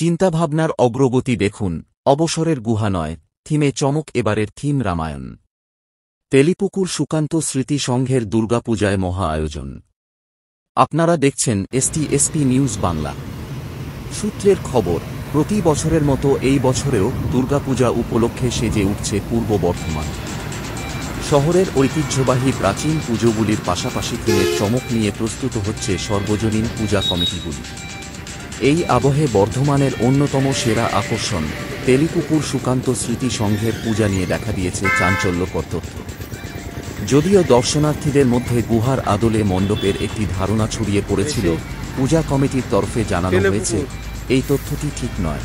চিন্তাভাবনার অগ্রগতি দেখুন, অবসরের গুহা নয়, থিমে চমক। এবারের থিম রামায়ণ। তেলিপুকুর সুকান্ত স্মৃতি সংঘের দুর্গাপূজায় মহা আয়োজন। আপনারা দেখছেন এসটি নিউজ বাংলা। সূত্রের খবর, প্রতি বছরের মতো এই বছরেও দুর্গাপূজা উপলক্ষে সেজে উঠছে পূর্ব বর্ধমান। শহরের ঐতিহ্যবাহী প্রাচীন পুজোগুলির পাশাপাশি থিমের চমক নিয়ে প্রস্তুত হচ্ছে সর্বজনীন পূজা কমিটিগুলি। এই আবহে বর্ধমানের অন্যতম সেরা আকর্ষণ তেলিপুকুর সুকান্ত স্মৃতি সংঘের পূজা নিয়ে দেখা দিয়েছে চাঞ্চল্যকর তথ্য। যদিও দর্শনার্থীদের মধ্যে গুহার আদলে মণ্ডপের একটি ধারণা ছড়িয়ে পড়েছিল, পূজা কমিটির তরফে জানানো হয়েছে এই তথ্যটি ঠিক নয়।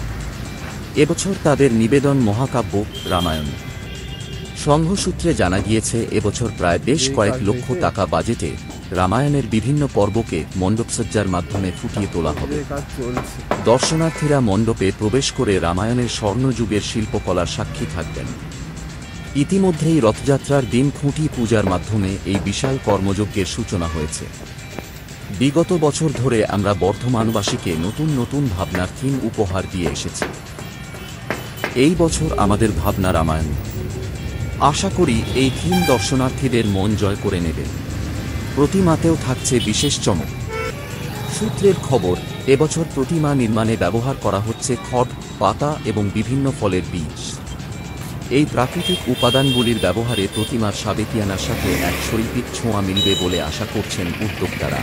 এবছর তাদের নিবেদন মহাকাব্য রামায়ণ। সংঘ সূত্রে জানা গিয়েছে, এবছর প্রায় বেশ কয়েক লক্ষ টাকা বাজেটে রামায়ণের বিভিন্ন পর্বকে মণ্ডপসজ্জার মাধ্যমে ফুটিয়ে তোলা হবে। দর্শনার্থীরা মণ্ডপে প্রবেশ করে রামায়ণের স্বর্ণযুগের শিল্পকলার সাক্ষী থাকবেন। ইতিমধ্যেই রথযাত্রার দিন খুঁটি পূজার মাধ্যমে এই বিশাল কর্মযজ্ঞের সূচনা হয়েছে। বিগত বছর ধরে আমরা বর্ধমানবাসীকে নতুন নতুন ভাবনার থিম উপহার দিয়ে এসেছি। এই বছর আমাদের ভাবনা রামায়ণ। আশা করি এই থিম দর্শনার্থীদের মন জয় করে নেবে। প্রতিমাতেও থাকছে বিশেষ চমক। সূত্রের খবর, এবছর প্রতিমা নির্মাণে ব্যবহার করা হচ্ছে খড়, পাতা এবং বিভিন্ন ফলের বীজ। এই প্রাকৃতিক উপাদানগুলির ব্যবহারে প্রতিমার সাবেকিয়ানার সাথে এক শৈল্পিক ছোঁয়া মিলবে বলে আশা করছেন উদ্যোক্তারা।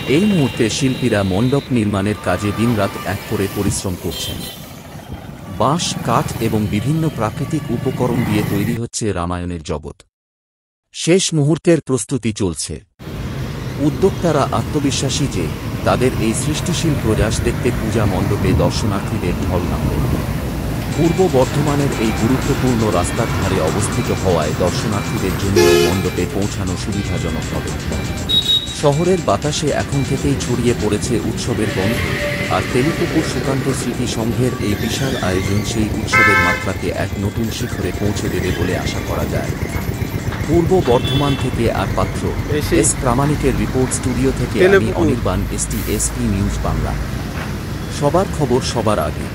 এই মুহূর্তে শিল্পীরা মণ্ডপ নির্মাণের কাজে দিনরাত এক করে পরিশ্রম করছেন। বাঁশ, কাঠ এবং বিভিন্ন প্রাকৃতিক উপকরণ দিয়ে তৈরি হচ্ছে রামায়ণের জগৎ। শেষ মুহূর্তের প্রস্তুতি চলছে। উদ্যোক্তারা আত্মবিশ্বাসী যে তাদের এই সৃষ্টিশীল প্রয়াস দেখতে পূজা মণ্ডপে দর্শনার্থীদের ঢল নামবে। পূর্ব বর্ধমানের এই গুরুত্বপূর্ণ রাস্তার ধারে অবস্থিত হওয়ায় দর্শনার্থীদের জন্য মণ্ডপে পৌঁছানো সুবিধাজনক হবে। শহরের বাতাসে এখন থেকেই ছড়িয়ে পড়েছে উৎসবের গন্ধ, আর তেলিপুকুর সুকান্ত স্মৃতি সংঘের এই বিশাল আয়োজন সেই উৎসবের মাত্রাকে এক নতুন শিখরে পৌঁছে দেবে বলে আশা করা যায়। পূর্ব বর্ধমান থেকে আর পাত্র এস প্রামাণিকের রিপোর্ট। স্টুডিও থেকে আমি অনির্বাণ, এসটি নিউজ বাংলা। সবার খবর সবার আগে।